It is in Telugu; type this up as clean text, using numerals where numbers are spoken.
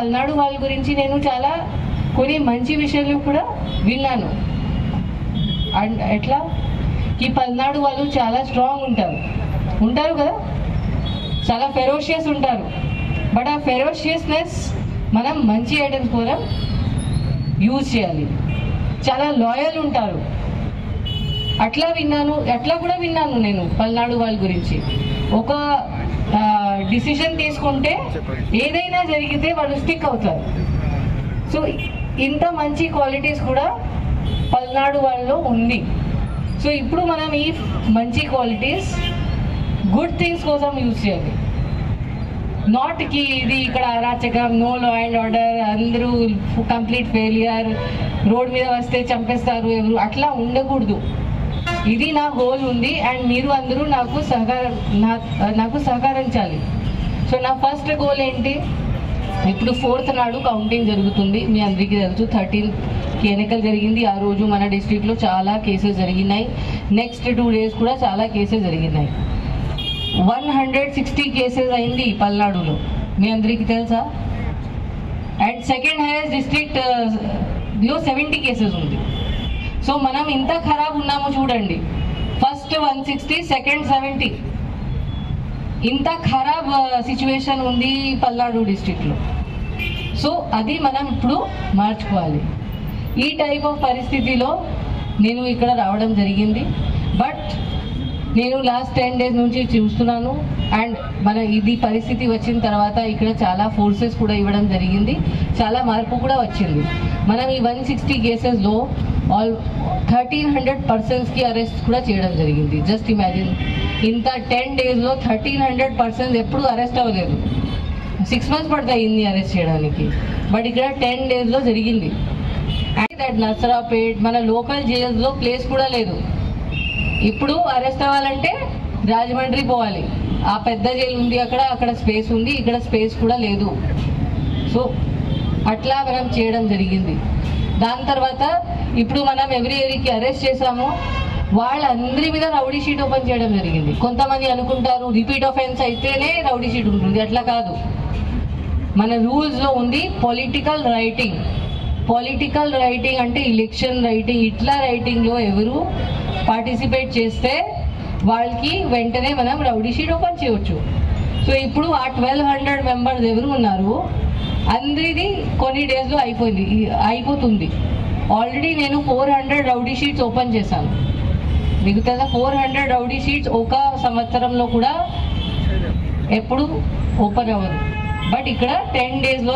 పల్నాడు వాళ్ళ గురించి నేను చాలా కొన్ని మంచి విషయాలు కూడా విన్నాను. అండ్ ఎట్లా ఈ పల్నాడు వాళ్ళు చాలా స్ట్రాంగ్ ఉంటారు కదా, చాలా ఫెరోషియస్ ఉంటారు. బట్ ఆ ఫెరోషియస్నెస్ మనం మంచి ఐటమ్స్ కోసం యూజ్ చేయాలి. చాలా లాయల్ ఉంటారు అట్లా కూడా విన్నాను నేను పల్నాడు వాళ్ళ గురించి. ఒక డిసిషన్ తీసుకుంటే ఏదైనా జరిగితే వాళ్ళు స్టిక్ అవుతారు. సో ఇంత మంచి క్వాలిటీస్ కూడా పల్నాడు వాళ్ళలో ఉంది. సో ఇప్పుడు మనం ఈ మంచి క్వాలిటీస్ గుడ్ థింగ్స్ కోసం యూజ్ చేయాలి. నాట్ కి ఇది ఇక్కడ అరాచకం, నో లా అండ్ ఆర్డర్, అందరూ కంప్లీట్ ఫెయిలియర్, రోడ్ మీద వస్తే చంపేస్తారు ఎవరు, అట్లా ఉండకూడదు. ఇది నా గోల్ ఉంది అండ్ మీరు అందరూ నాకు సహకరించాలి. సో నా ఫస్ట్ గోల్ ఏంటి, ఇప్పుడు 4th నాడు కౌంటింగ్ జరుగుతుంది. మీ అందరికీ తెలుసు 13కి ఎన్నికలు జరిగింది. ఆ రోజు మన డిస్ట్రిక్ట్లో చాలా కేసెస్ జరిగినాయి. నెక్స్ట్ 2 days కూడా చాలా కేసెస్ జరిగినాయి. 160 కేసెస్ అయింది పల్నాడులో, మీ అందరికీ తెలుసా. అండ్ సెకండ్ హైయెస్ట్ డిస్ట్రిక్ట్ లో 70 కేసెస్ ఉంది. సో మనం ఇంత ఖరాబ్ ఉన్నాము చూడండి. ఫస్ట్ 160, సెకండ్ 70, ఇంత ఖరాబ్ సిచ్యువేషన్ ఉంది పల్నాడు డిస్ట్రిక్ట్లో. సో అది మనం ఇప్పుడు మార్చుకోవాలి. ఈ టైప్ ఆఫ్ పరిస్థితిలో నేను ఇక్కడ రావడం జరిగింది. బట్ నేను లాస్ట్ 10 days నుంచి చూస్తున్నాను. అండ్ మన ఇది పరిస్థితి వచ్చిన తర్వాత ఇక్కడ చాలా ఫోర్సెస్ కూడా ఇవ్వడం జరిగింది, చాలా మార్పు కూడా వచ్చింది. మనం ఈ 160 కేసెస్లో 1300 పర్సన్స్కి అరెస్ట్ కూడా చేయడం జరిగింది. జస్ట్ ఇమాజిన్, ఇంత 10 daysలో 1300 పర్సన్స్ ఎప్పుడు అరెస్ట్ అవ్వలేదు. 6 months పడతాయి ఇన్ని అరెస్ట్ చేయడానికి, బట్ ఇక్కడ 10 daysలో జరిగింది. అండ్ దట్ నర్సరాపేట్ మన లోకల్ జైల్స్లో ప్లేస్ కూడా లేదు. ఇప్పుడు అరెస్ట్ అవ్వాలంటే రాజమండ్రి పోవాలి. ఆ పెద్ద జైలు ఉంది అక్కడ స్పేస్ ఉంది, ఇక్కడ స్పేస్ కూడా లేదు. సో అట్లా మనం చేయడం జరిగింది. దాని తర్వాత ఇప్పుడు మనం ఎవరికి అరెస్ట్ చేసామో వాళ్ళందరి మీద రౌడీ షీట్ ఓపెన్ చేయడం జరిగింది. కొంతమంది అనుకుంటారు రిపీట్ ఆఫెన్స్ అయితేనే రౌడీ షీట్ ఉంటుంది, అట్లా కాదు. మన రూల్స్లో ఉంది పొలిటికల్ రైటింగ్. పొలిటికల్ రైటింగ్ అంటే ఎలక్షన్ రైటింగ్. ఇట్లా రైటింగ్లో ఎవరు పార్టిసిపేట్ చేస్తే వాళ్ళకి వెంటనే మనం రౌడీ షీట్ ఓపెన్ చేయవచ్చు. సో ఇప్పుడు ఆ 1200 మెంబర్స్ ఎవరు ఉన్నారు అందరిది కొన్ని డేస్లో అయిపోతుంది. ఆల్రెడీ నేను 400 రౌడీ షీట్స్ ఓపెన్ చేశాను. మిగతా 400 రౌడీ షీట్స్ ఒక సంవత్సరంలో కూడా ఎప్పుడు ఓపెన్ అవ్వదు. బట్ ఇక్కడ 10 daysలో